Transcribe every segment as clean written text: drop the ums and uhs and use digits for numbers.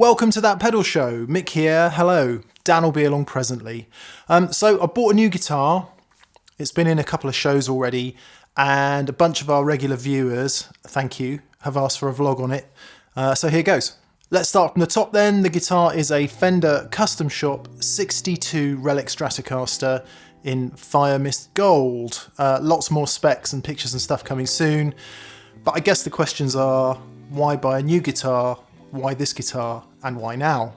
Welcome to That Pedal Show. Mick here. Hello. Dan will be along presently. So I bought a new guitar. It's been in a couple of shows already, and a bunch of our regular viewers, thank you, have asked for a vlog on it. So here goes. Let's start from the top then. The guitar is a Fender Custom Shop 62 Relics Stratocaster in Firemist Gold. Lots more specs and pictures and stuff coming soon. But I guess the questions are, why buy a new guitar? Why this guitar? And why now?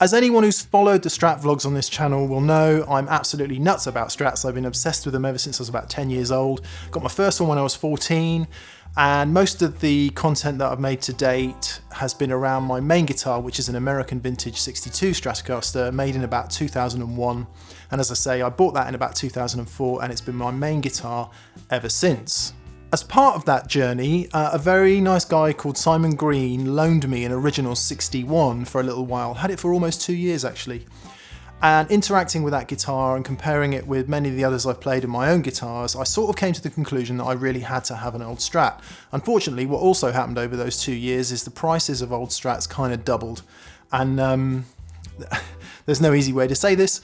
As anyone who's followed the Strat vlogs on this channel will know, I'm absolutely nuts about Strats. I've been obsessed with them ever since I was about 10 years old. Got my first one when I was 14, and most of the content that I've made to date has been around my main guitar, which is an American vintage 62 Stratocaster made in about 2001. And as I say, I bought that in about 2004, and it's been my main guitar ever since. As part of that journey, a very nice guy called Simon Green loaned me an original 61 for a little while. Had it for almost 2 years actually. And interacting with that guitar and comparing it with many of the others I've played in my own guitars, I sort of came to the conclusion that I really had to have an old Strat. Unfortunately, what also happened over those 2 years is the prices of old Strats kind of doubled. And there's no easy way to say this.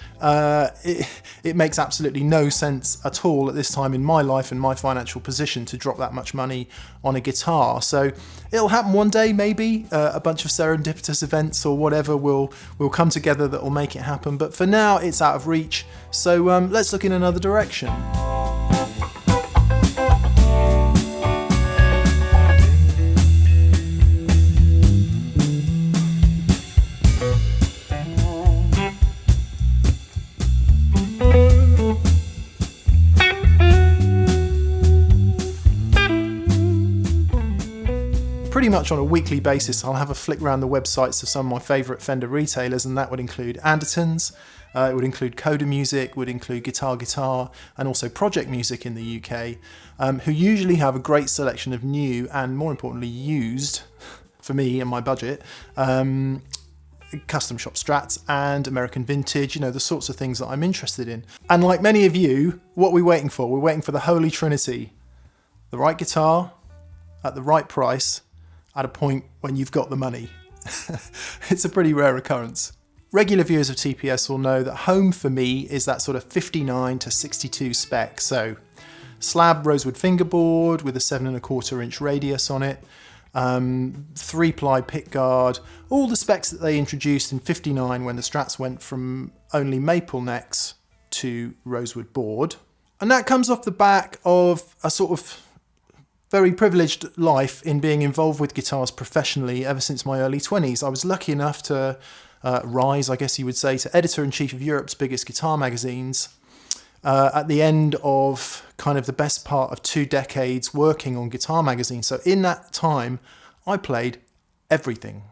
It makes absolutely no sense at all at this time in my life and my financial position to drop that much money on a guitar. So it'll happen one day, maybe. A bunch of serendipitous events or whatever will come together that will make it happen. But for now, it's out of reach. So let's look in another direction. Pretty much on a weekly basis, I'll have a flick around the websites of some of my favourite Fender retailers, and that would include Andertons, it would include Coda Music, would include Guitar, and also Project Music in the UK, who usually have a great selection of new and, more importantly, used, for me and my budget, custom shop strats and American vintage, you know, the sorts of things that I'm interested in. And like many of you, what are we waiting for? We're waiting for the Holy Trinity. The right guitar, at the right price, at a point when you've got the money. It's a pretty rare occurrence. Regular viewers of TPS will know that home for me is that sort of 59 to 62 spec. So slab rosewood fingerboard with a 7¼ inch radius on it, 3-ply pickguard, all the specs that they introduced in 59 when the Strats went from only maple necks to rosewood board. And that comes off the back of a sort of very privileged life in being involved with guitars professionally ever since my early 20s. I was lucky enough to rise, I guess you would say, to editor-in-chief of Europe's biggest guitar magazines at the end of kind of the best part of 2 decades working on guitar magazines. So in that time, I played everything.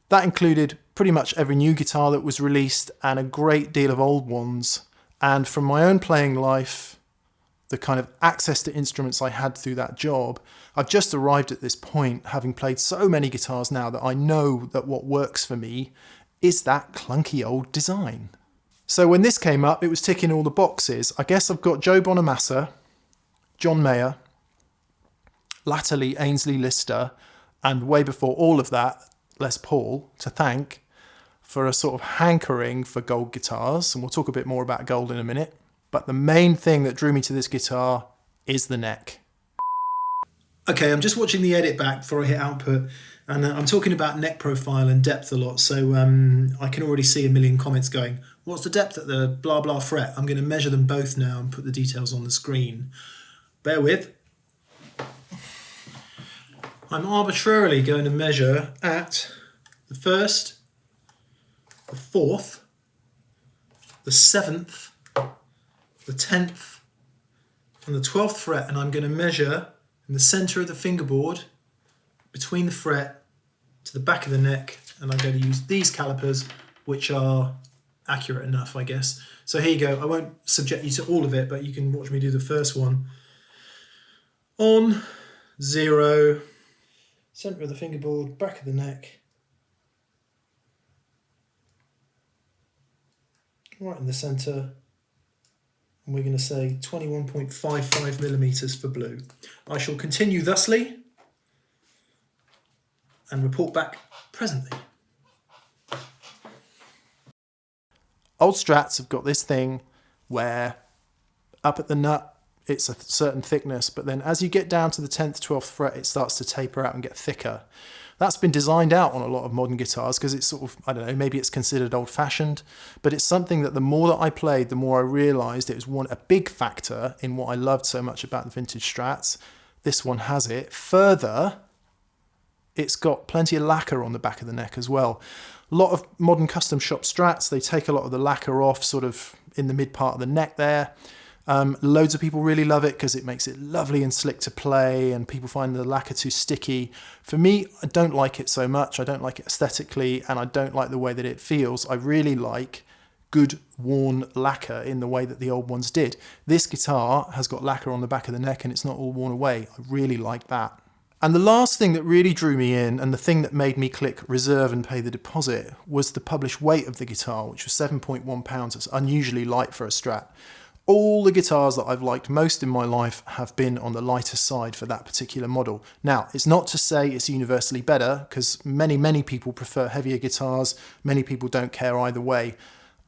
That included pretty much every new guitar that was released and a great deal of old ones. And from my own playing life, the kind of access to instruments I had through that job, I've just arrived at this point, having played so many guitars now, that I know that what works for me is that clunky old design. So when this came up, it was ticking all the boxes. I guess I've got Joe Bonamassa, John Mayer, latterly Ainsley Lister, and way before all of that, Les Paul, to thank for a sort of hankering for gold guitars. And we'll talk a bit more about gold in a minute. But the main thing that drew me to this guitar is the neck. Okay, I'm just watching the edit back before I hit output, and I'm talking about neck profile and depth a lot, so I can already see a million comments going, what's the depth at the blah blah fret? I'm going to measure them both now and put the details on the screen. Bear with. I'm arbitrarily going to measure at the 1st, the 4th, the 7th, the 10th and the 12th fret, and I'm going to measure in the center of the fingerboard between the fret to the back of the neck, and I'm going to use these calipers, which are accurate enough, I guess. So here you go. I won't subject you to all of it, but you can watch me do the first one. On 0, center of the fingerboard, back of the neck, right in the center. And we're going to say 21.55 millimeters for blue. I shall continue thusly and report back presently. Old Strats have got this thing where up at the nut, it's a certain thickness, but then as you get down to the 10th, 12th fret, it starts to taper out and get thicker. That's been designed out on a lot of modern guitars because it's sort of, I don't know, maybe it's considered old-fashioned, but it's something that the more that I played, the more I realised it was a big factor in what I loved so much about the vintage Strats. This one has it. Further, it's got plenty of lacquer on the back of the neck as well. A lot of modern custom shop Strats, they take a lot of the lacquer off sort of in the mid part of the neck there. Loads of people really love it because it makes it lovely and slick to play, and people find the lacquer too sticky. For me, I don't like it so much. I don't like it aesthetically, and I don't like the way that it feels. I really like good worn lacquer in the way that the old ones did. This guitar has got lacquer on the back of the neck and it's not all worn away. I really like that. And the last thing that really drew me in, and the thing that made me click reserve and pay the deposit, was the published weight of the guitar, which was 7.1 pounds. It's unusually light for a Strat. All the guitars that I've liked most in my life have been on the lighter side for that particular model. Now, it's not to say it's universally better, because many people prefer heavier guitars. Many people don't care either way.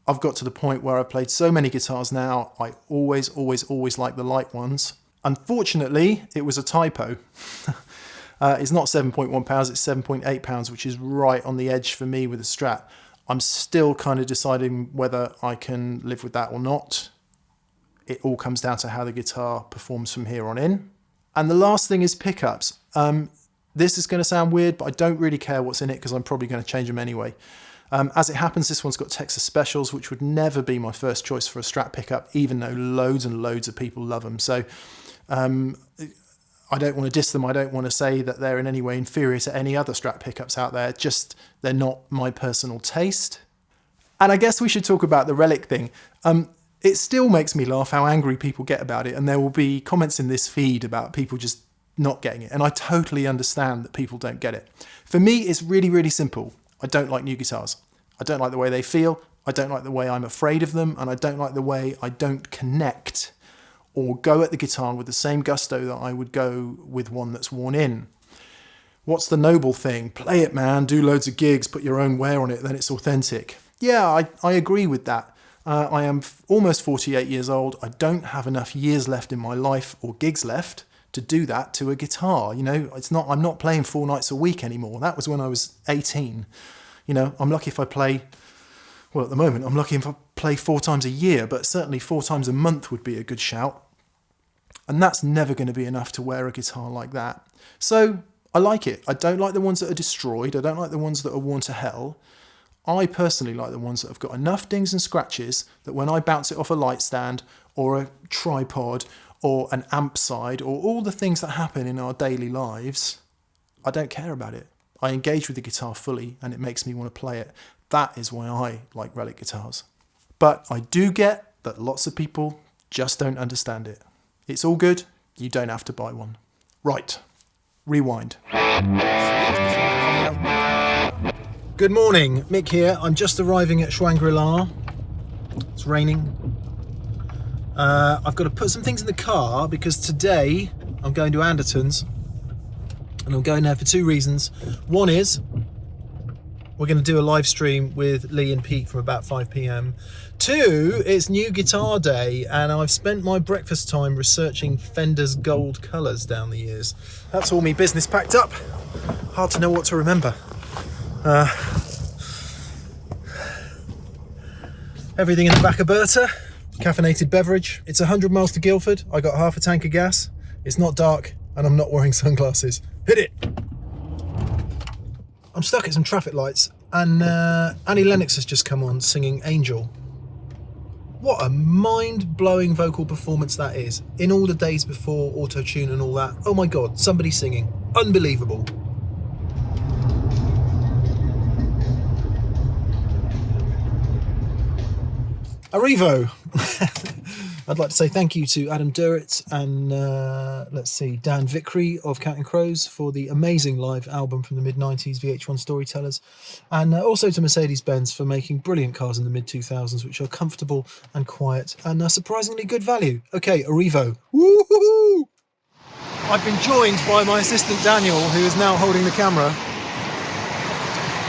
I've got to the point where I've played so many guitars now, I always like the light ones. Unfortunately, it was a typo. It's not 7.1 pounds, it's 7.8 pounds, which is right on the edge for me with a Strat. I'm still kind of deciding whether I can live with that or not. It all comes down to how the guitar performs from here on in. And the last thing is pickups. This is going to sound weird, but I don't really care what's in it because I'm probably going to change them anyway. As it happens, this one's got Texas Specials, which would never be my first choice for a Strat pickup, even though loads and loads of people love them. So I don't want to diss them. I don't want to say that they're in any way inferior to any other Strat pickups out there. Just they're not my personal taste. And I guess we should talk about the Relic thing. It still makes me laugh how angry people get about it. And there will be comments in this feed about people just not getting it. And I totally understand that people don't get it. For me, it's really simple. I don't like new guitars. I don't like the way they feel. I don't like the way I'm afraid of them. And I don't like the way I don't connect or go at the guitar with the same gusto that I would go with one that's worn in. What's the noble thing? Play it, man. Do loads of gigs. Put your own wear on it. Then it's authentic. Yeah, I agree with that. I am almost 48 years old. I don't have enough years left in my life or gigs left to do that to a guitar. You know, I'm not playing 4 nights a week anymore. That was when I was 18. You know, I'm lucky if I play, well, at the moment, I'm lucky if I play 4 times a year, but certainly 4 times a month would be a good shout. And that's never going to be enough to wear a guitar like that. So I like it. I don't like the ones that are destroyed. I don't like the ones that are worn to hell. I personally like the ones that have got enough dings and scratches that when I bounce it off a light stand or a tripod or an amp side or all the things that happen in our daily lives, I don't care about it. I engage with the guitar fully and it makes me want to play it. That is why I like Relic guitars. But I do get that lots of people just don't understand it. It's all good. You don't have to buy one. Right. Rewind. Good morning, Mick here. I'm just arriving at Shangri-La. It's raining. I've got to put some things in the car because today I'm going to Andertons and I'm going there for 2 reasons. One is we're going to do a live stream with Lee and Pete from about 5 p.m. 2, it's new guitar day and I've spent my breakfast time researching Fender's gold colours down the years. That's all me business packed up. Hard to know what to remember. Everything in the back of Berta, caffeinated beverage. It's 100 miles to Guildford. I got half a tank of gas. It's not dark and I'm not wearing sunglasses. Hit it! I'm stuck at some traffic lights and Annie Lennox has just come on singing Angel. What a mind-blowing vocal performance that is. In all the days before auto-tune and all that. Oh my God, somebody singing. Unbelievable. Arrivo! I'd like to say thank you to Adam Duritz and Dan Vickery of Counting Crows for the amazing live album from the mid-90s, VH1 Storytellers, and also to Mercedes-Benz for making brilliant cars in the mid-2000s which are comfortable and quiet and surprisingly good value. Okay, Arrivo. Woohoo! I've been joined by my assistant Daniel, who is now holding the camera.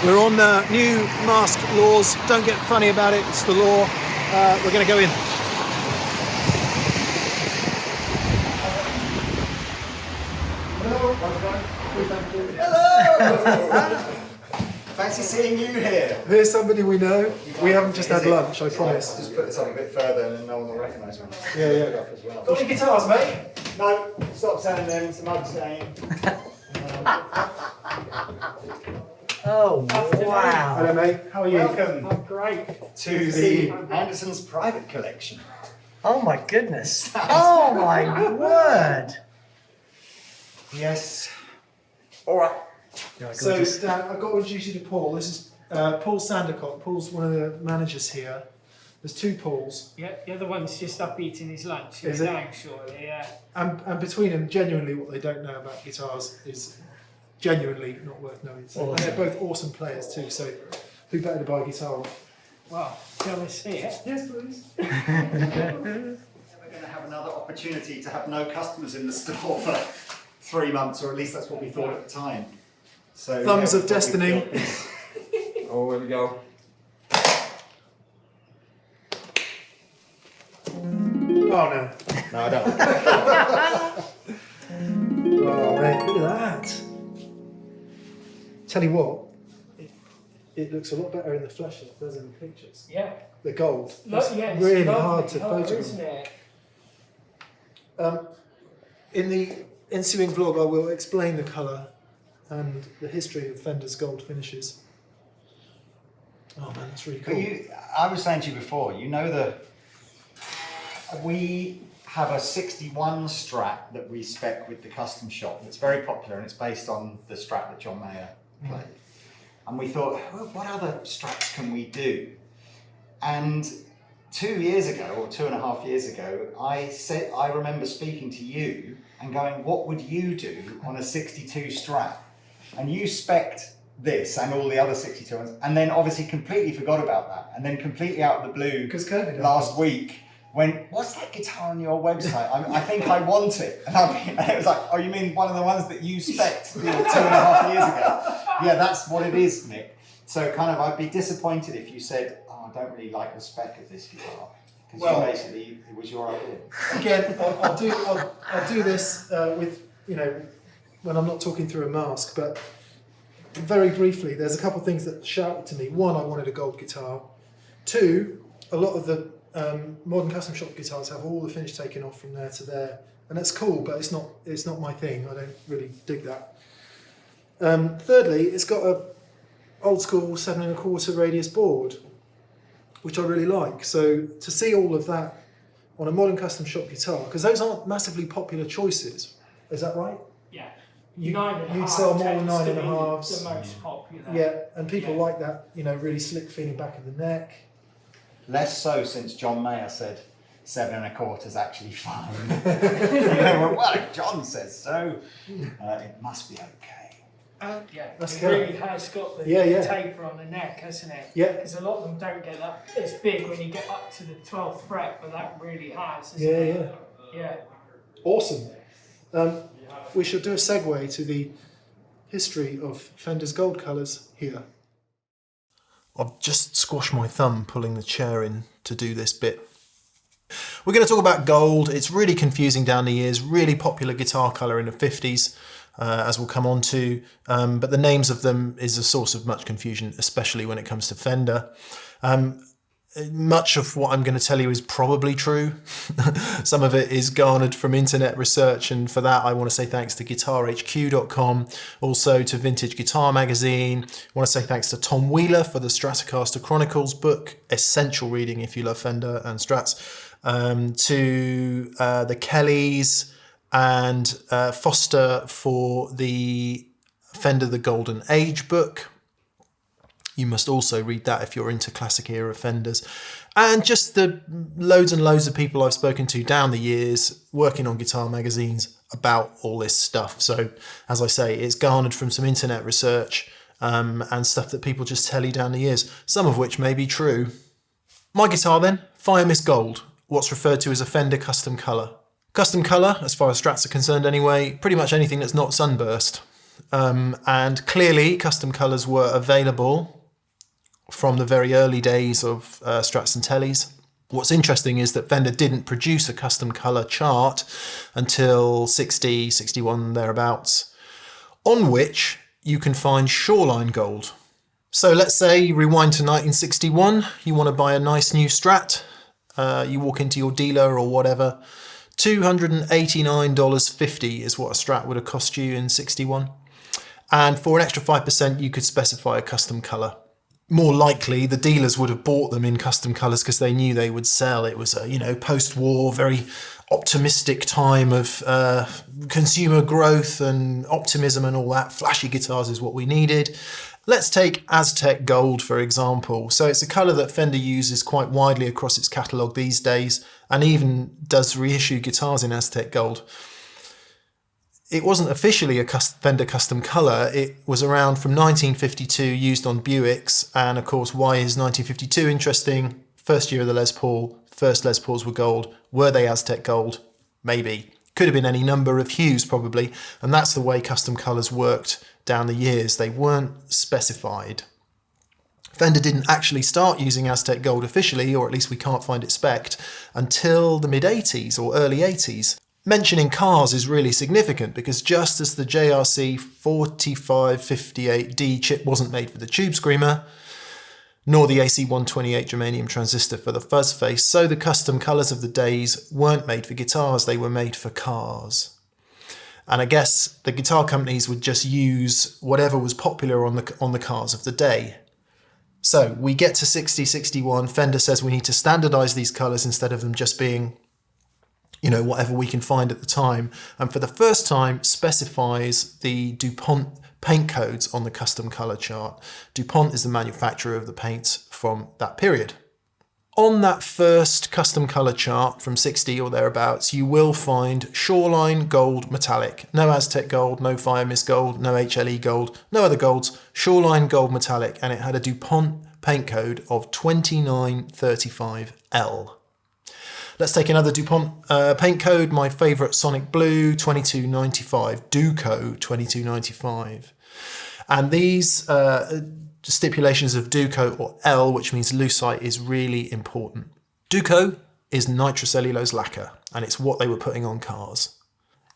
We're on new mask laws. Don't get funny about it. It's the law. We're going to go in. Hello. Fancy seeing you here. Here's somebody we know. We haven't just had lunch, I promise. Just put this on a bit further and then no one will recognise me. Yeah. As well. Got any guitars, mate? No, stop selling them. It's a mug stain. Oh, wow. Hello, mate. How are you? Welcome. Oh, great. To the Andertons private collection. Oh my goodness. Oh my word. Yes. All right. So, Dan, I've got to introduce you to Paul. This is Paul Sandercock. Paul's one of the managers here. There's two Pauls. Yeah, the other one's just up eating his lunch. Is it? Down shortly, yeah. And between them, genuinely, what they don't know about guitars is genuinely not worth knowing. So, and they're both awesome players too. So, who better to buy a guitar off? Well, do you want to see it? Yes, please. We're going to have another opportunity to have no customers in the store for 3 months, or at least that's what we thought at the time. So, Thumbs of destiny. Oh, here we go. Oh no. No, I don't. Oh mate, look at that. Tell you what, it looks a lot better in the flesh than it does in the pictures. Yeah. The gold. Look, It's yeah, it's really lovely hard to colour, photograph. isn't it? In the ensuing vlog, I will explain the colour and the history of Fender's gold finishes. Oh man, that's really cool. I was saying to you before, you know we have a 61 Strat that we spec with the custom shop. It's very popular and it's based on the Strat that John Mayer played. And we thought, well, what other Strats can we do? And 2 years ago, or 2.5 years ago, I remember speaking to you and going, what would you do on a 62 Strat? And you spec'd this and all the other 62 ones, and then obviously completely forgot about that. And then completely out of the blue, Because COVID last week, went, what's that guitar on your website? I think I want it. And it was like, oh, you mean one of the ones that you spec'd 2.5 years ago? Yeah, that's what it is, Mick. So kind of, I'd be disappointed if you said, oh, I don't really like the spec of this guitar. Because basically, it was your idea. Again, I'll do this with, when I'm not talking through a mask, but very briefly, there's a couple of things that shouted to me. One, I wanted a gold guitar. Two, a lot of the modern custom shop guitars have all the finish taken off from there to there, and that's cool, but it's not my thing. I don't really dig that. Thirdly, it's got a old school 7 1/4 radius board, which I really like. So to see all of that on a modern custom shop guitar, because those aren't massively popular choices, is that right? Yeah. You'd sell more than 9 1/2s. The most popular. Yeah, and people like that, really slick feeling back of the neck. Less so since John Mayer said 7 1/4 is actually fine. Well, if John says so, it must be okay. Yeah, That's it killer. really has got the taper on the neck, hasn't it? Yeah. Because a lot of them don't get that. It's big when you get up to the 12th fret, but that really has, isn't Yeah, it? Yeah. Awesome. We shall do a segue to the history of Fender's gold colours here. I've just squashed my thumb pulling the chair in to do this bit. We're going to talk about gold. It's really confusing down the years, really popular guitar colour in the 50s, as we'll come on to, but the names of them is a source of much confusion, especially when it comes to Fender. Much of what I'm going to tell you is probably true. Some of it is garnered from internet research, and for that I want to say thanks to guitarhq.com, also to Vintage Guitar Magazine. I want to say thanks to Tom Wheeler for the Stratocaster Chronicles book, essential reading if you love Fender and Strats, to the Kellys and Foster for the Fender The Golden Age book. You must also read that if you're into classic era Fenders. And just the loads and loads of people I've spoken to down the years working on guitar magazines about all this stuff. So, as I say, it's garnered from some internet research and stuff that people just tell you down the years, some of which may be true. My guitar then, Firemist Gold, what's referred to as a Fender custom colour. Custom colour, as far as Strats are concerned anyway, pretty much anything that's not sunburst. And clearly custom colours were available from the very early days of Strats and Tellys. What's interesting is that Fender didn't produce a custom colour chart until 60, 61, thereabouts, on which you can find Shoreline gold. So let's say you rewind to 1961, you want to buy a nice new Strat, you walk into your dealer or whatever, $289.50 is what a Strat would have cost you in 61. And for an extra 5%, you could specify a custom colour. More likely, the dealers would have bought them in custom colours because they knew they would sell. It was a, post-war, very optimistic time of consumer growth and optimism and all that. Flashy guitars is what we needed. Let's take Aztec Gold, for example. So it's a colour that Fender uses quite widely across its catalogue these days, and even does reissue guitars in Aztec Gold. It wasn't officially a Fender custom colour. It was around from 1952, used on Buicks. And of course, why is 1952 interesting? First year of the Les Paul, first Les Pauls were gold. Were they Aztec Gold? Maybe. Could have been any number of hues probably. And that's the way custom colours worked down the years. They weren't specified. Fender didn't actually start using Aztec Gold officially, or at least we can't find it specced, until the mid-80s or early 80s. Mentioning cars is really significant because just as the JRC 4558D chip wasn't made for the Tube Screamer, nor the AC128 germanium transistor for the fuzz face, so the custom colours of the days weren't made for guitars, they were made for cars. And I guess the guitar companies would just use whatever was popular on the cars of the day. So we get to 60, 61, Fender says we need to standardise these colours instead of them just being, whatever we can find at the time. And for the first time specifies the DuPont paint codes on the custom colour chart. DuPont is the manufacturer of the paints from that period. On that first custom colour chart from 60 or thereabouts, you will find Shoreline Gold Metallic. No Aztec Gold, no Firemist Gold, no HLE Gold, no other golds. Shoreline Gold Metallic, and it had a DuPont paint code of 2935L. Let's take another DuPont paint code, my favourite Sonic Blue 2295, Duco 2295. And these stipulations of Duco or L, which means lucite, is really important. Duco is nitrocellulose lacquer, and it's what they were putting on cars.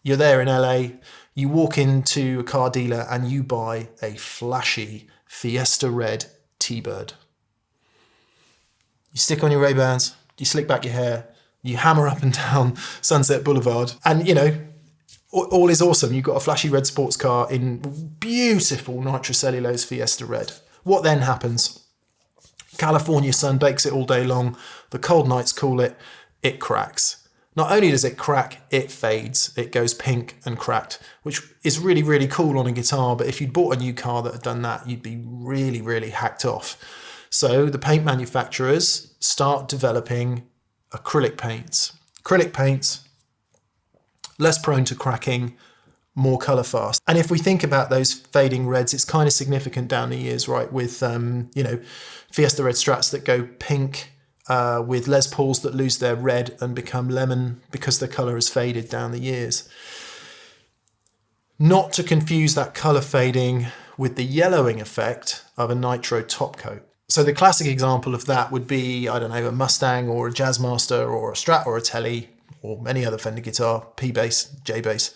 You're there in LA, you walk into a car dealer and you buy a flashy Fiesta Red T-Bird. You stick on your Ray-Bans, you slick back your hair, you hammer up and down Sunset Boulevard, and all is awesome. You've got a flashy red sports car in beautiful nitrocellulose Fiesta Red. What then happens? California sun bakes it all day long. The cold nights cool it. It cracks. Not only does it crack, it fades. It goes pink and cracked, which is really, really cool on a guitar. But if you'd bought a new car that had done that, you'd be really, really hacked off. So the paint manufacturers start developing acrylic paints. Acrylic paints, less prone to cracking, more colour fast. And if we think about those fading reds, it's kind of significant down the years, right? With, Fiesta Red Strats that go pink, with Les Pauls that lose their red and become lemon because the colour has faded down the years. Not to confuse that colour fading with the yellowing effect of a nitro top coat. So the classic example of that would be, a Mustang or a Jazzmaster or a Strat or a Telly or any other Fender guitar, P-bass, J-bass,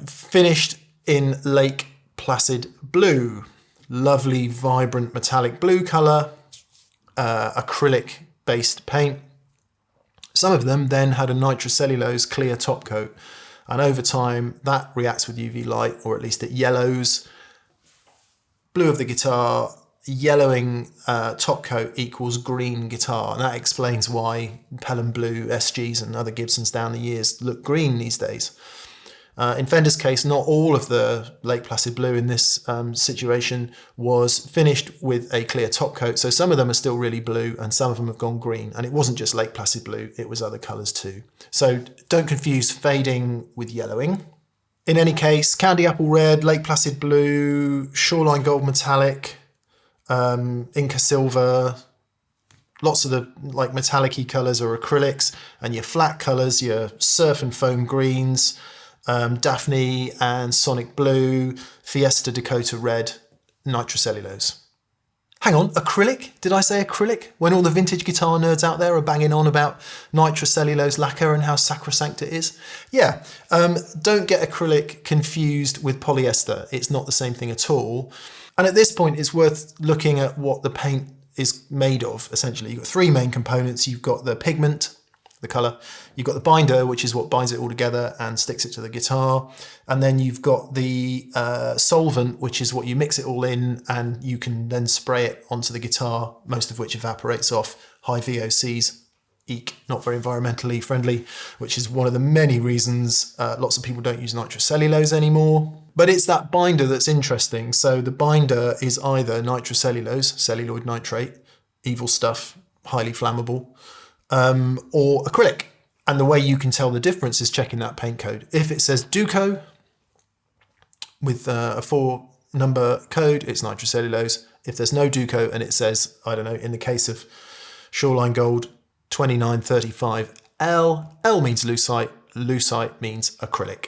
finished in Lake Placid blue. Lovely, vibrant, metallic blue colour, acrylic-based paint. Some of them then had a nitrocellulose clear top coat, and over time that reacts with UV light, or at least it yellows. Blue of the guitar, yellowing top coat equals green guitar, and that explains why Pelham Blue SGs and other Gibsons down the years look green these days. In Fender's case, not all of the Lake Placid blue in this situation was finished with a clear top coat, so some of them are still really blue and some of them have gone green, and it wasn't just Lake Placid blue, it was other colours too. So don't confuse fading with yellowing. In any case, Candy Apple Red, Lake Placid Blue, Shoreline Gold Metallic, Inca Silver, lots of the metallic-y colours are acrylics, and your flat colours, your surf and foam greens, Daphne and Sonic Blue, Fiesta Dakota Red, Nitrocellulose. Hang on, acrylic? Did I say acrylic? When all the vintage guitar nerds out there are banging on about nitrocellulose lacquer and how sacrosanct it is? Yeah, don't get acrylic confused with polyester. It's not the same thing at all. And at this point, it's worth looking at what the paint is made of, essentially. You've got three main components. You've got the pigment, the colour. You've got the binder, which is what binds it all together and sticks it to the guitar. And then you've got the solvent, which is what you mix it all in, and you can then spray it onto the guitar, most of which evaporates off. High VOCs, eek, not very environmentally friendly, which is one of the many reasons lots of people don't use nitrocellulose anymore. But it's that binder that's interesting. So the binder is either nitrocellulose, celluloid nitrate, evil stuff, highly flammable, or acrylic. And the way you can tell the difference is checking that paint code. If it says Duco with a 4-number code, it's nitrocellulose. If there's no Duco and it says, I don't know, in the case of Shoreline Gold, 2935L, L means lucite, lucite means acrylic.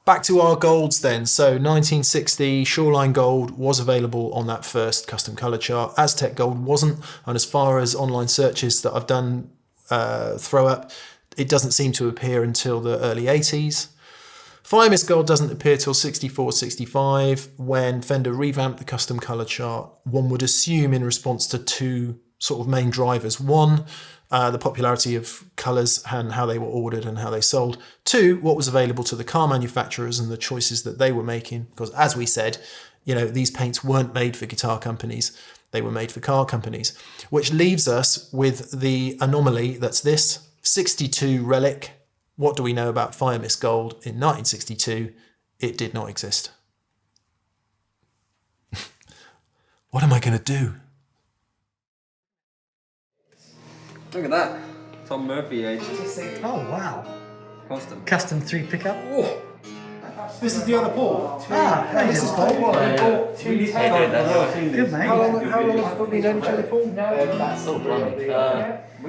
Back to our golds then. So 1960 Shoreline Gold was available on that first custom colour chart. Aztec Gold wasn't. And as far as online searches that I've done throw up, it doesn't seem to appear until the early 80s. Firemist Gold doesn't appear till 64, 65 when Fender revamped the custom colour chart. One would assume in response to two sort of main drivers. One, the popularity of colours and how they were ordered and how they sold. Two, what was available to the car manufacturers and the choices that they were making. Because as we said, you know, these paints weren't made for guitar companies. They were made for car companies. Which leaves us with the anomaly that's this 62 Relic. What do we know about Firemist Gold? In 1962, it did not exist. What am I going to do? Look at that. Tom Murphy age. Oh wow. Custom. Custom 3 pickup. Oh. This is the other Paul. This is Paul. Good mate. How long have we known each other, Paul? That's Oh, blimey.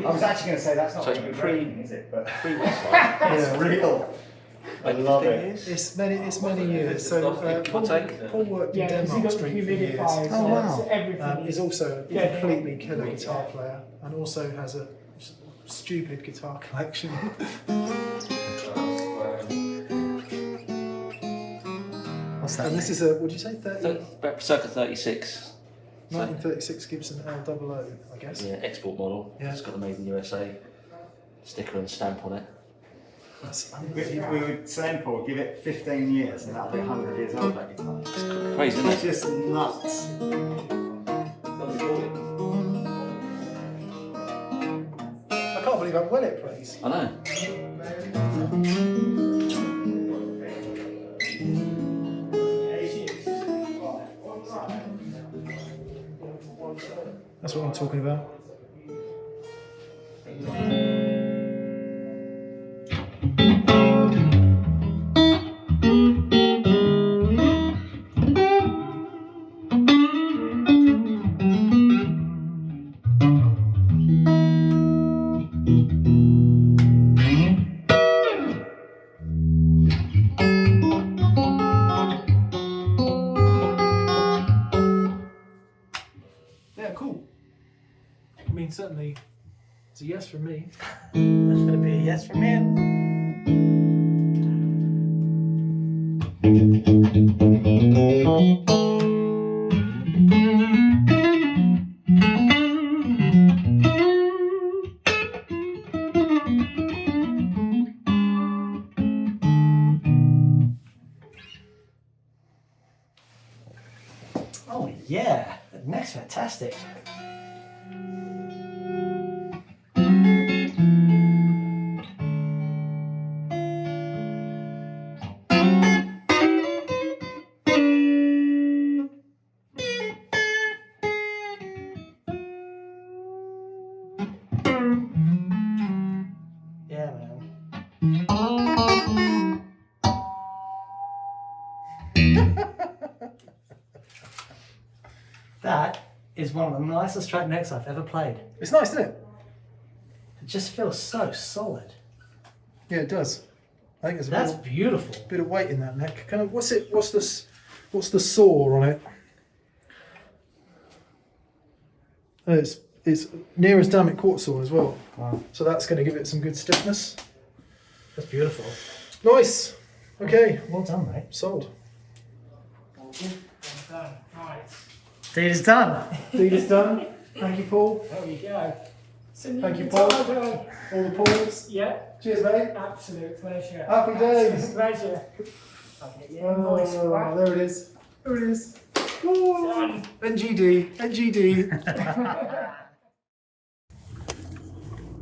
I was actually going to say that's not So very good pre- writing, is it? But Pre-West. it's real. I love it. It's many years. So Paul worked in Yeah, because he Denmark got Street for years. humidifiers. Oh, wow. Everything. He's also a Yeah. completely killer guitar player and also has a stupid guitar collection. What's that? And this is a, would you say 30? Circa 36. 1936 Gibson L00, I guess. Yeah, export model. Yeah. It's got the Made in USA sticker and stamp on it. That's We would say, Paul, give it 15 years and that'll be 100 years old, that guitar. It's crazy, isn't It's it? just nuts. I can't believe how well it plays. I know. That's what I'm talking about. Yeah, cool. I mean, certainly it's a yes from me. That's going to be a yes from me. Oh yeah, the neck's fantastic. Yeah, man. That is one of the nicest Strat necks I've ever played. It's nice, isn't it? It just feels so solid. Yeah, it does. I think there's a That's beautiful. bit of weight in that neck. Kind of, what's the saw on it? It's near as damn it quartz saw as well. Wow. So that's going to give it some good stiffness. That's beautiful. Nice. Okay. Well done, mate. Sold. Well done. Right. Deed is done. Deed is done. Thank you, Paul. There we go. So Thank you, guitar Paul. guy. All the Pauls. Yeah. Cheers, mate. Absolute pleasure. Happy days. Absolute pleasure. I'll get your invoice for that. There it is. There it is. Done. NGD. NGD.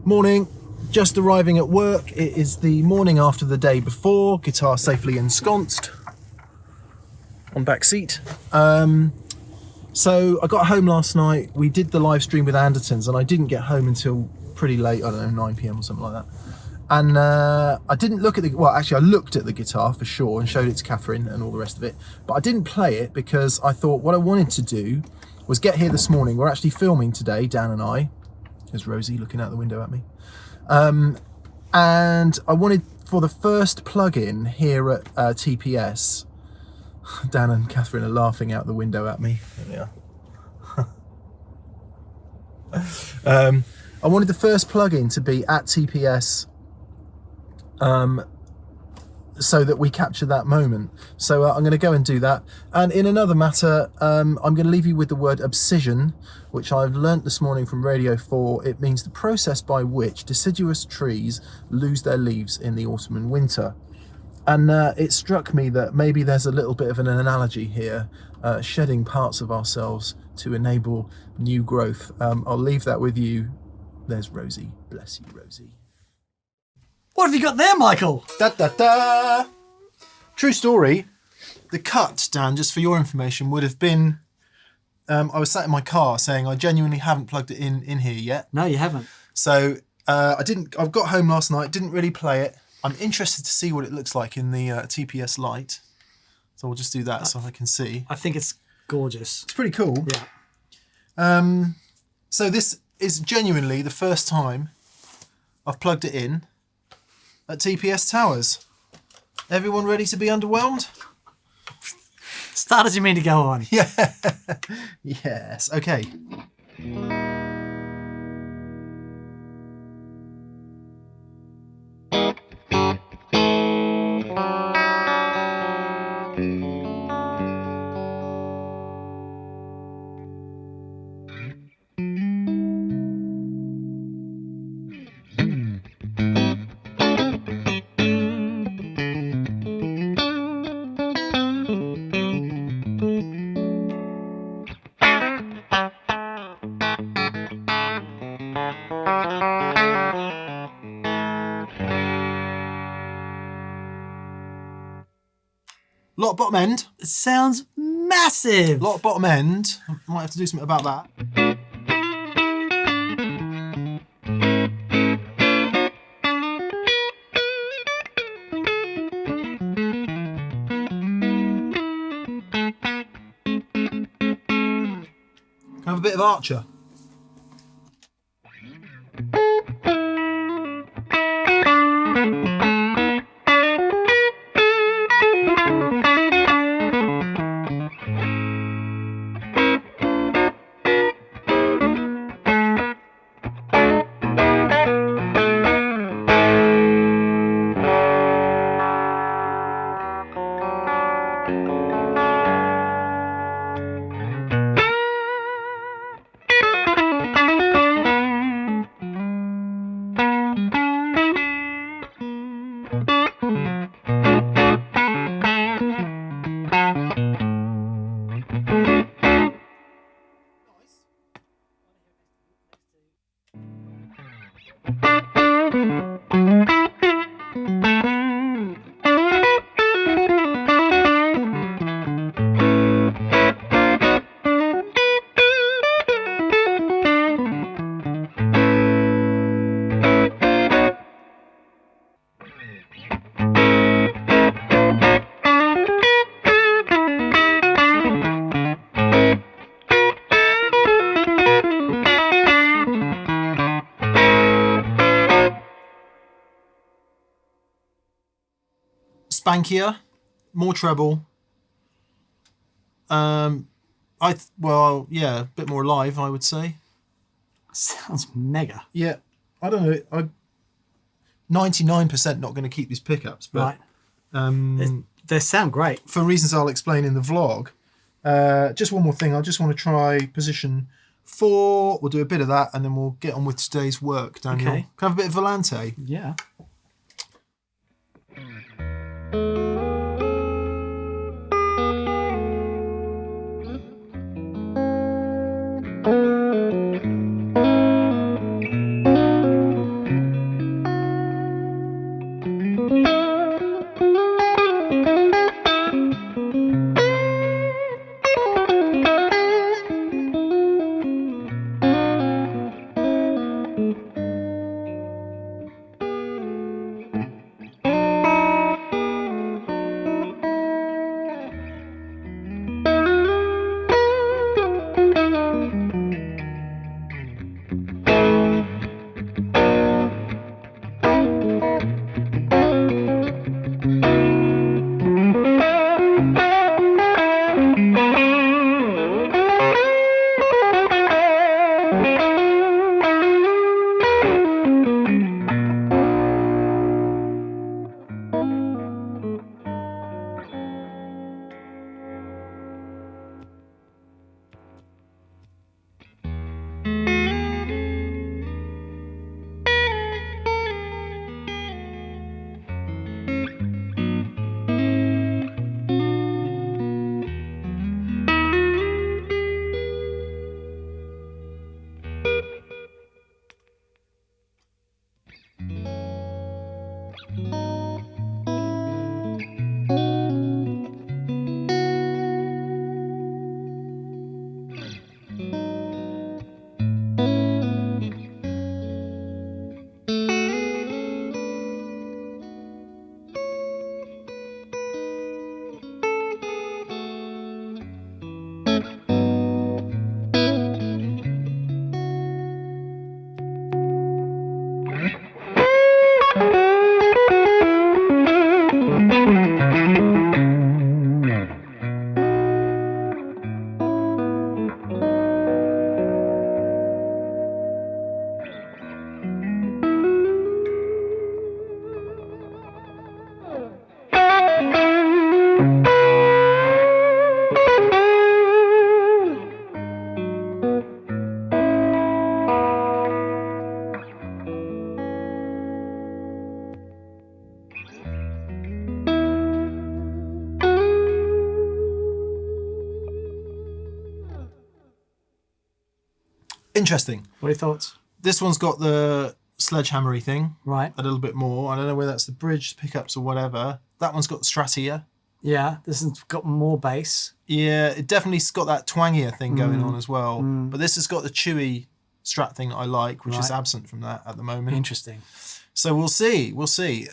Morning. Just arriving at work. It is the morning after the day before. Guitar safely ensconced on back seat. So I got home last night. We did the live stream with Andertons, and I didn't get home until pretty late. I don't know, 9 p.m. or something like that. And I didn't look at the, well, actually I looked at the guitar for sure and showed it to Catherine and all the rest of it, but I didn't play it because I thought what I wanted to do was get here this morning. We're actually filming today, Dan and I. There's Rosie looking out the window at me. And I wanted, for the first plug-in here at TPS, Dan and Catherine are laughing out the window at me. There we are. I wanted the first plug-in to be at TPS so that we capture that moment. So I'm going to go and do that. And in another matter, I'm going to leave you with the word abscission, which I've learnt this morning from Radio 4. It means the process by which deciduous trees lose their leaves in the autumn and winter. And it struck me that maybe there's a little bit of an analogy here, shedding parts of ourselves to enable new growth. I'll leave that with you. There's Rosie. Bless you, Rosie. What have you got there, Michael? Da da da! True story. The cut, Dan, just for your information, would have been. I was sat in my car saying I genuinely haven't plugged it in here yet. No, you haven't. So I didn't. I got home last night. Didn't really play it. I'm interested to see what it looks like in the TPS light. So we'll just do that so I can see. I think it's gorgeous. It's pretty cool. Yeah. So this is genuinely the first time I've plugged it in at TPS Towers. Everyone ready to be underwhelmed? Start as you mean to go on. Yeah. Yes. Okay. Lot of bottom end. It sounds massive. Lot of bottom end. Might have to do something about that. Can I have a bit of Archer? Funkier, more treble. Well, yeah, a bit more live, I would say. Sounds mega. Yeah, I don't know. I'm 99% not going to keep these pickups, but right. They sound great. For reasons I'll explain in the vlog. Just one more thing. I just want to try position 4. We'll do a bit of that, and then we'll get on with today's work, Daniel. Okay. Can I have a bit of Volante? Yeah. Interesting. What are your thoughts? This one's got the sledgehammery thing. Right. A little bit more. I don't know whether that's the bridge pickups or whatever. That one's got Stratier. Yeah, this has got more bass. Yeah, it definitely's got that twangier thing going on as well. But this has got the chewy Strat thing that I like, which is absent from that at the moment. Interesting. So we'll see. We'll see.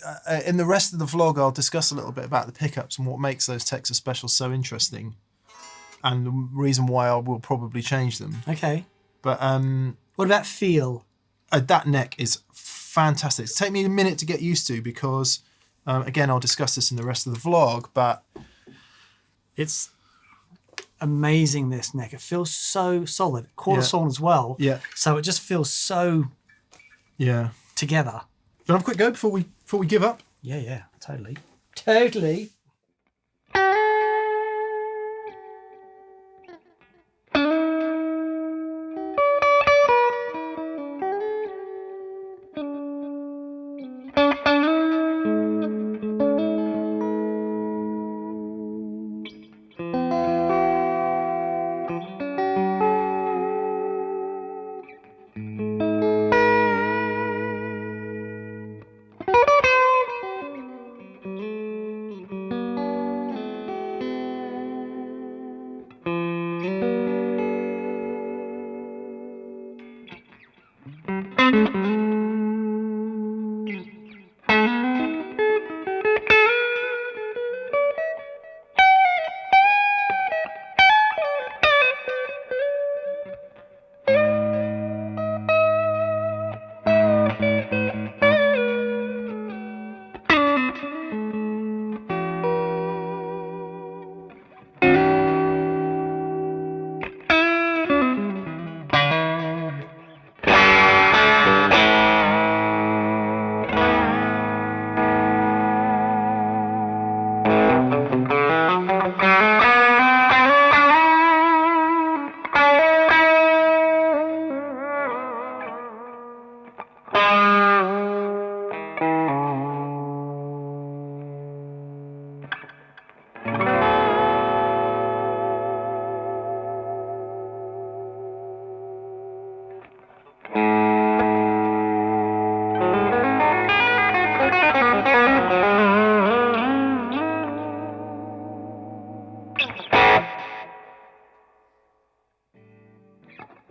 In the rest of the vlog, I'll discuss a little bit about the pickups and what makes those Texas specials so interesting, and the reason why I will probably change them. Okay. But what about feel? That neck is fantastic. It's taken me a minute to get used to because, again, I'll discuss this in the rest of the vlog, but it's amazing, this neck. It feels so solid. Quarter sawn as well. Yeah. So it just feels so together. Do you have a quick go before we give up? Yeah, totally. Totally.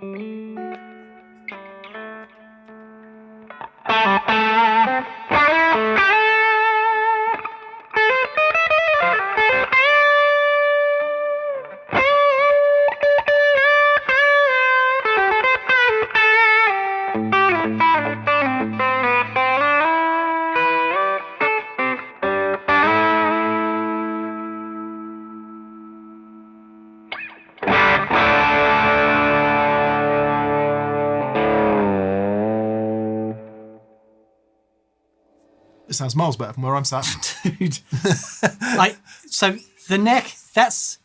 It sounds miles better from where I'm sat. Dude. Like, so the neck, that's,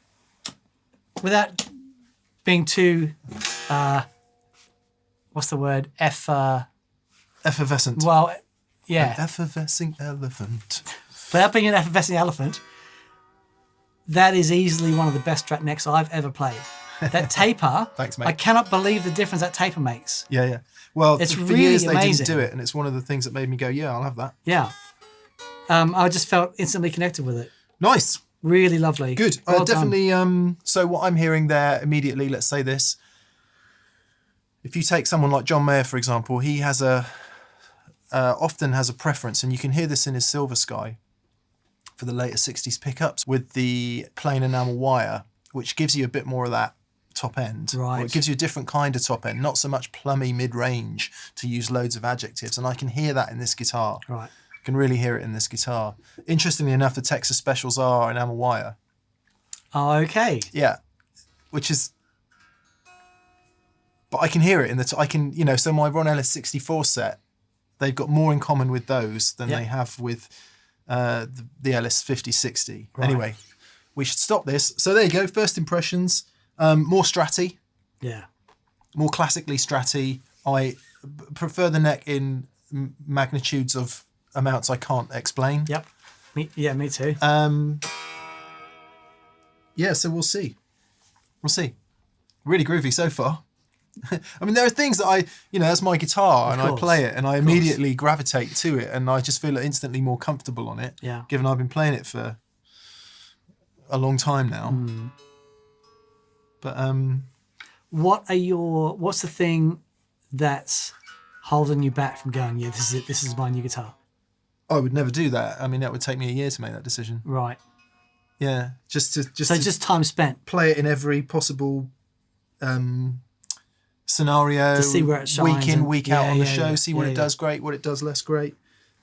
without being too, what's the word? Effervescent. Well, yeah. An effervescing elephant. Without being an effervescing elephant, that is easily one of the best Strat necks I've ever played. That taper, Thanks, mate. I cannot believe the difference that taper makes. Yeah, yeah. Well, It's for really years they amazing. didn't do it, and it's one of the things that made me go, yeah, I'll have that. Yeah. I just felt instantly connected with it. Nice. Really lovely. Good. Well done. Definitely. So what I'm hearing there immediately, let's say this. If you take someone like John Mayer, for example, he has often has a preference, and you can hear this in his Silver Sky for the later 60s pickups with the plain enamel wire, which gives you a bit more of that top end. Right. Or it gives you a different kind of top end, not so much plummy mid-range to use loads of adjectives. And I can hear that in this guitar. Right. I can really hear it in this guitar. Interestingly enough, the Texas Specials are enamel wire. Oh, okay. Yeah, which is, but I can hear it in the. I can, you know, so my Ron Ellis 64 set, they've got more in common with those than Yeah. they have with the Ellis 5060. Right. Anyway, we should stop this. So there you go. First impressions. More Stratty, Yeah. more classically Stratty. I prefer the neck in magnitudes of amounts I can't explain. Yep. Me too. Yeah, so we'll see. We'll see. Really groovy so far. I mean, there are things that that's my guitar, and I course. play it, and I immediately gravitate to it, and I just feel instantly more comfortable on it. Yeah. Given I've been playing it for a long time now. But what's the thing that's holding you back from going, yeah, this is it, this is my new guitar? I would never do that. I mean, that would take me a year to make that decision. Right. Yeah, just to Just time spent. play it in every possible scenario, To see where it shines week in, and- week out yeah, on the yeah, show, yeah. see what Yeah, it yeah. does great, what it does less great.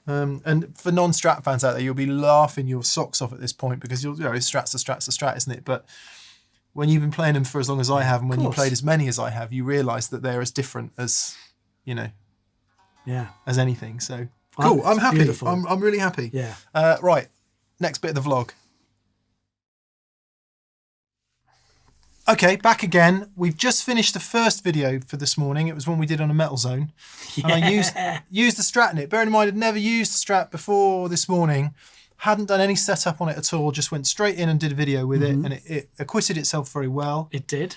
And for non-Strat fans out there, you'll be laughing your socks off at this point because Strat's a Strat, isn't it? But when you've been playing them for as long as I have, and when you course. played as many as I have, you realise that they're as different as, Yeah. as anything. So Well, cool. I'm it's happy. beautiful. I'm really happy. Yeah. Right. Next bit of the vlog. Okay, back again. We've just finished the first video for this morning. It was one we did on a Metal Zone. And I used the Strat in it. Bearing in mind, I'd never used the Strat before this morning. Hadn't done any setup on it at all. Just went straight in and did a video with it. And it acquitted itself very well. It did.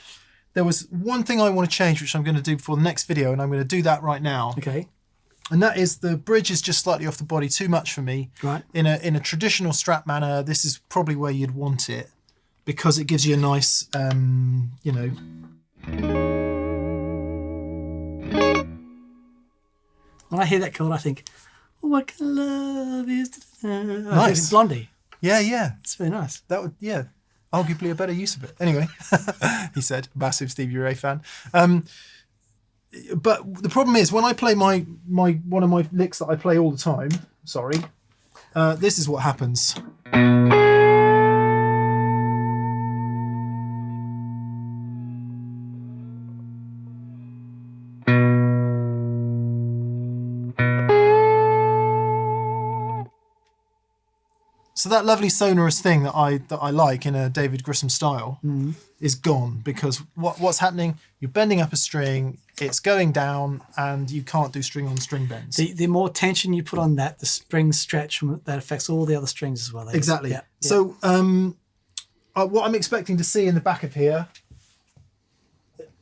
There was one thing I want to change, which I'm going to do before the next video. And I'm going to do that right now. Okay. And that is the bridge is just slightly off the body, too much for me. Right. In a traditional Strat manner, this is probably where you'd want it because it gives you a nice, When I hear that chord, I think, oh, what kind of love is Nice. I think it's Blondie. yeah. It's very nice. That would, arguably a better use of it. Anyway, he said, massive Stevie Ray fan. But the problem is when I play my one of my licks that I play all the time. Sorry, this is what happens. So that lovely sonorous thing that I like in a David Grissom style is gone because what's happening? You're bending up a string, it's going down, and you can't do string on string bends. The more tension you put on that, the springs stretch, that affects all the other strings as well. Exactly. Yeah. So what I'm expecting to see in the back of here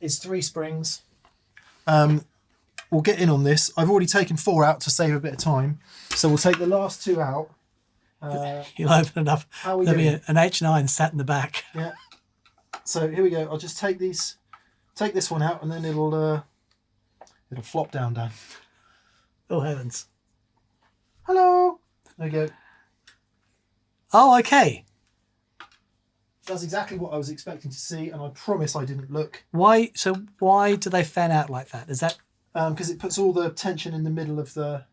is 3 springs. We'll get in on this. I've already taken 4 out to save a bit of time, so we'll take the last 2 out. You'll open it up. How are we There'll be doing? an H9 sat in the back. Yeah. So here we go. I'll just take these take this one out and then it'll flop down. Oh heavens. Hello. There you go. Oh, okay. That's exactly what I was expecting to see, and I promise I didn't look. Why? So why do they fan out like that? Is that because it puts all the tension in the middle of the...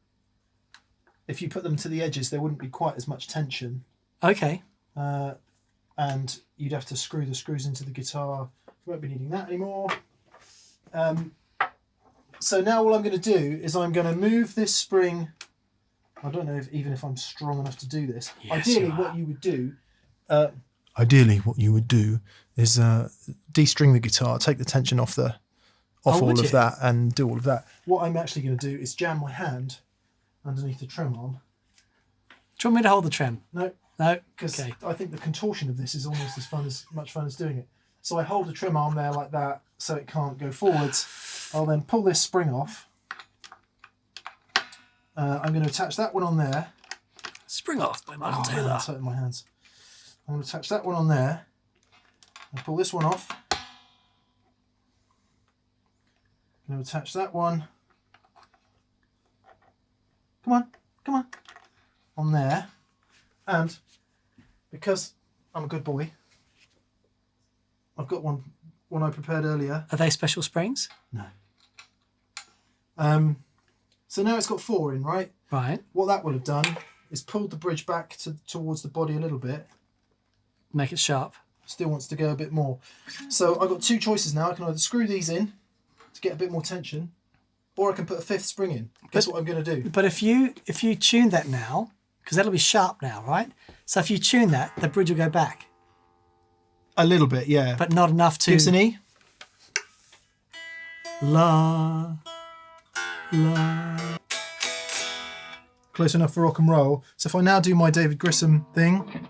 If you put them to the edges, there wouldn't be quite as much tension. okay? And you'd have to screw the screws into the guitar. You won't be needing that anymore. So now all I'm going to do is I'm going to move this spring. I don't know even if I'm strong enough to do this. Yes, Ideally, you are. what you would do is de-string the guitar, take the tension off all would of you? that, and do all of that. What I'm actually going to do is jam my hand underneath the trem arm. Do you want me to hold the trem? No, No. because Okay. I think the contortion of this is almost as much fun as doing it. So I hold the trim arm there like that, so it can't go forwards. I'll then pull this spring off. I'm going to attach that one on there. Spring off by Michael Oh, man, Taylor. that's hurting my hands. I'm going to attach that one on there and pull this one off. I'm going to attach that one. Come on there. And because I'm a good boy, I've got one I prepared earlier. Are they special springs? No. So now it's got 4 in, right? Right. What that would have done is pulled the bridge back towards the body a little bit. Make it sharp. Still wants to go a bit more. So I've got 2 choices now. I can either screw these in to get a bit more tension, or I can put a 5th spring in. Guess what I'm going to do? But if you tune that now, because that'll be sharp now, right? So if you tune that, the bridge will go back, A little bit, yeah. but not enough to. Give us an E. La, la. Close enough for rock and roll. So if I now do my David Grissom thing.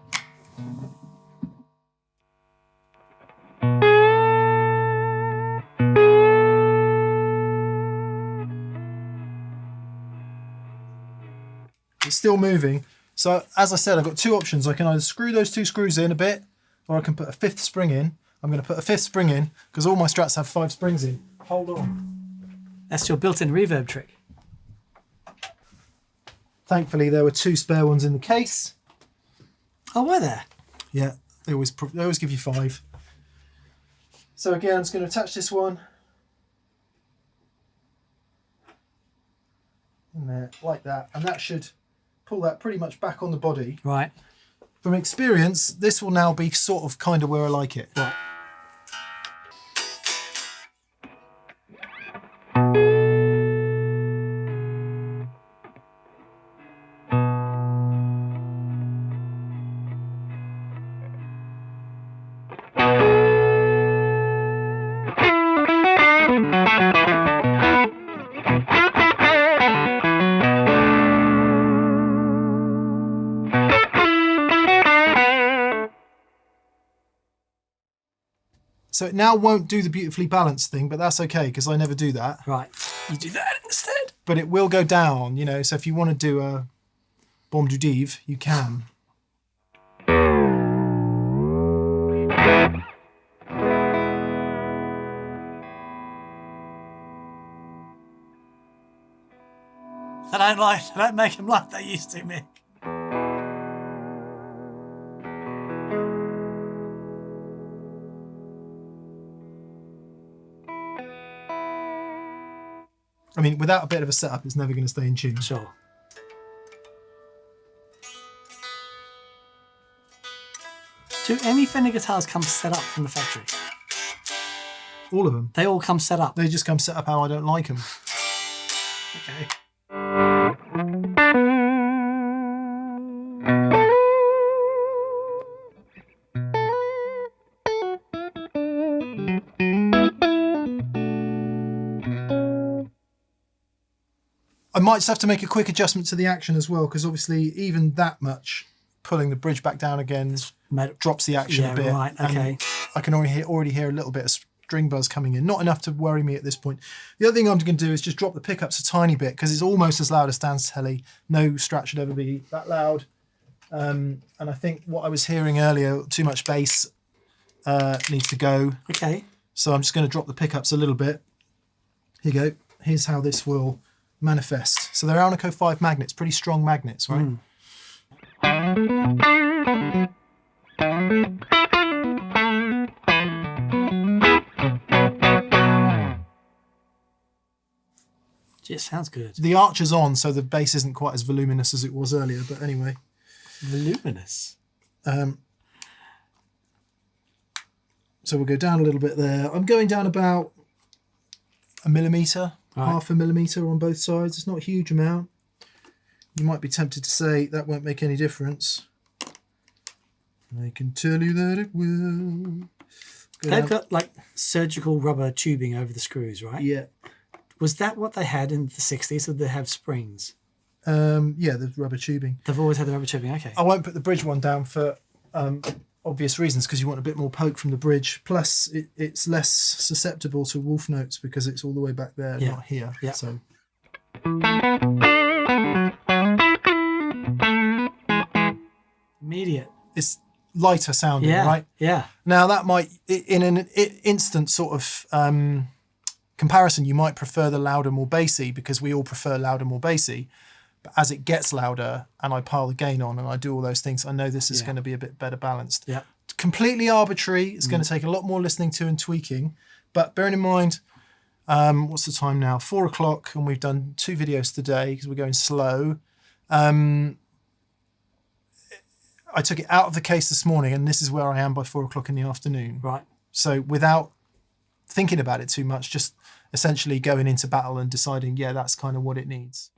It's still moving. So as I said, I've got 2 options. I can either screw those 2 screws in a bit, or I can put a 5th spring in. I'm going to put a 5th spring in because all my Strats have 5 springs in. Hold on. That's your built-in reverb trick. Thankfully, there were 2 spare ones in the case. Oh, were there? Yeah, they always give you 5. So again, I'm just going to attach this one in there like that, and that should pull that pretty much back on the body. Right. From experience, this will now be sort of kind of where I like it. Right. So it now won't do the beautifully balanced thing, but that's okay because I never do that. Right. You do that instead. But it will go down, you know, so if you want to do a Bombe du Dive, you can. I don't make them like they used to, Mick. I mean, without a bit of a setup, it's never going to stay in tune. Sure. Do any Fender guitars come set up from the factory? All of them. They all come set up. They just come set up how I don't like them. Okay. I might just have to make a quick adjustment to the action as well, because obviously even that much pulling the bridge back down again drops the action a bit. Yeah, right, okay. And I can already hear a little bit of string buzz coming in. Not enough to worry me at this point. The other thing I'm going to do is just drop the pickups a tiny bit, because it's almost as loud as Stan's telly. No Strat should ever be that loud. And I think what I was hearing earlier, too much bass needs to go. Okay. So I'm just going to drop the pickups a little bit. Here you go. Here's how this will manifest. So they're Alnico 5 magnets, pretty strong magnets, right? It sounds good. The Archer's on, so the bass isn't quite as voluminous as it was earlier, but anyway. Voluminous. So we'll go down a little bit there. I'm going down about a millimetre, half a millimetre on both sides. It's not a huge amount. You might be tempted to say that won't make any difference. I can tell you that it will. They've got like surgical rubber tubing over the screws, right? Yeah. Was that what they had in the 60s, or did they have springs? Yeah, the rubber tubing. They've always had the rubber tubing, okay. I won't put the bridge one down for obvious reasons, because you want a bit more poke from the bridge. Plus, it's less susceptible to wolf notes because it's all the way back there, not here. Yeah. So. Immediate. It's lighter sounding, right? Yeah. Now that might, in an instant sort of comparison, you might prefer the louder, more bassy, because we all prefer louder, more bassy. But as it gets louder and I pile the gain on and I do all those things, I know this is going to be a bit better balanced. Yeah. Completely arbitrary. It's going to take a lot more listening to and tweaking. But bearing in mind, what's the time now? 4 o'clock, and we've done 2 videos today because we're going slow. I took it out of the case this morning, and this is where I am by 4 o'clock in the afternoon. Right. So without thinking about it too much, just essentially going into battle and deciding, yeah, that's kind of what it needs.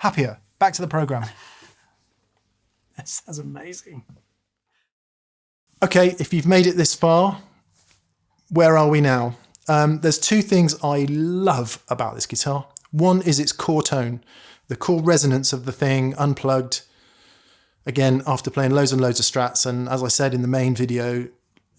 Happier. Back to the program. That sounds amazing. Okay, if you've made it this far, where are we now? There's 2 things I love about this guitar. One is its core tone, the core resonance of the thing, unplugged. Again, after playing loads and loads of Strats, and as I said in the main video,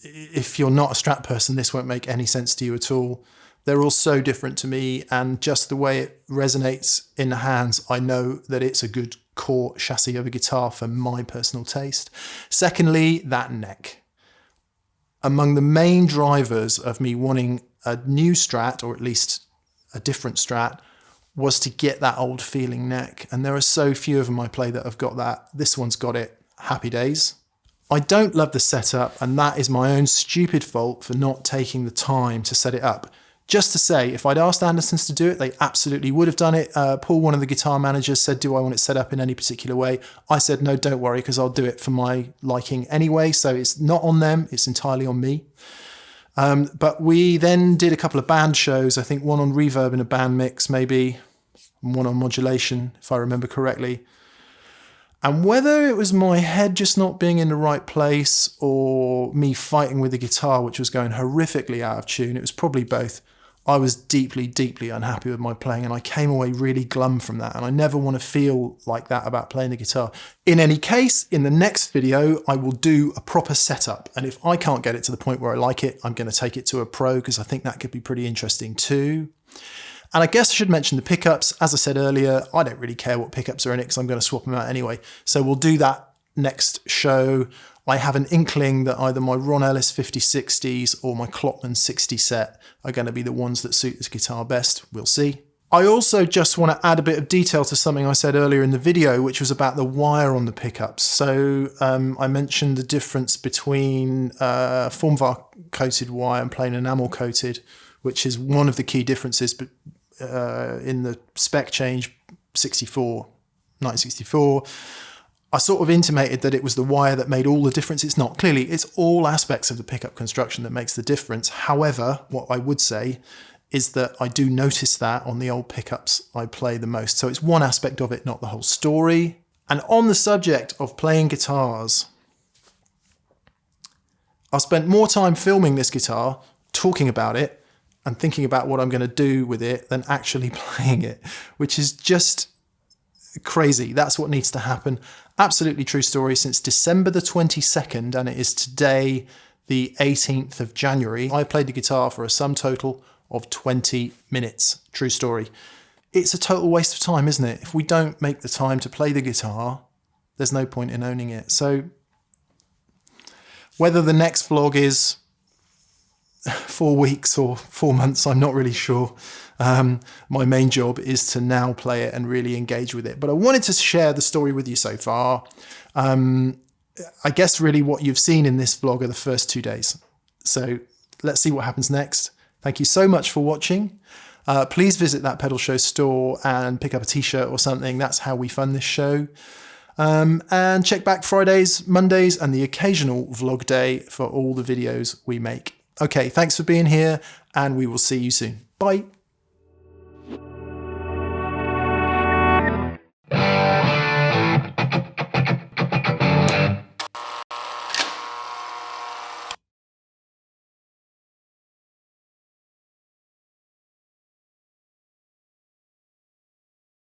if you're not a Strat person, this won't make any sense to you at all. They're all so different to me, and just the way it resonates in the hands, I know that it's a good core chassis of a guitar for my personal taste. Secondly, that neck. Among the main drivers of me wanting a new Strat, or at least a different Strat, was to get that old feeling neck. And there are so few of them I play that have got that. This one's got it. Happy days. I don't love the setup, and that is my own stupid fault for not taking the time to set it up. Just to say, if I'd asked Andertons to do it, they absolutely would have done it. Paul, one of the guitar managers, said, do I want it set up in any particular way? I said, no, don't worry, because I'll do it for my liking anyway. So it's not on them, it's entirely on me. But we then did a couple of band shows, I think one on reverb in a band mix maybe, and one on modulation, if I remember correctly. And whether it was my head just not being in the right place or me fighting with the guitar, which was going horrifically out of tune, it was probably both. I was deeply, deeply unhappy with my playing, and I came away really glum from that. And I never want to feel like that about playing the guitar. In any case, in the next video, I will do a proper setup. And if I can't get it to the point where I like it, I'm going to take it to a pro, because I think that could be pretty interesting too. And I guess I should mention the pickups. As I said earlier, I don't really care what pickups are in it because I'm going to swap them out anyway. So we'll do that next show. I have an inkling that either my Ron Ellis 5060s or my Klopman 60 set are going to be the ones that suit this guitar best. We'll see. I also just want to add a bit of detail to something I said earlier in the video, which was about the wire on the pickups. So I mentioned the difference between Formvar coated wire and plain enamel coated, which is one of the key differences in the spec change 1964. I sort of intimated that it was the wire that made all the difference. It's not. Clearly, it's all aspects of the pickup construction that makes the difference. However, what I would say is that I do notice that on the old pickups I play the most. So it's one aspect of it, not the whole story. And on the subject of playing guitars, I spent more time filming this guitar, talking about it, and thinking about what I'm going to do with it than actually playing it, which is just crazy. That's what needs to happen. Absolutely true story. Since December the 22nd, and it is today the 18th of January, I played the guitar for a sum total of 20 minutes. True story. It's a total waste of time, isn't it? If we don't make the time to play the guitar, there's no point in owning it. So whether the next vlog is 4 weeks or 4 months, I'm not really sure. My main job is to now play it and really engage with it. But I wanted to share the story with you so far. I guess really what you've seen in this vlog are the first 2 days. So let's see what happens next. Thank you so much for watching. Please visit that Pedal Show store and pick up a t-shirt or something. That's how we fund this show. And check back Fridays, Mondays, and the occasional vlog day for all the videos we make. Okay, thanks for being here, and we will see you soon. Bye.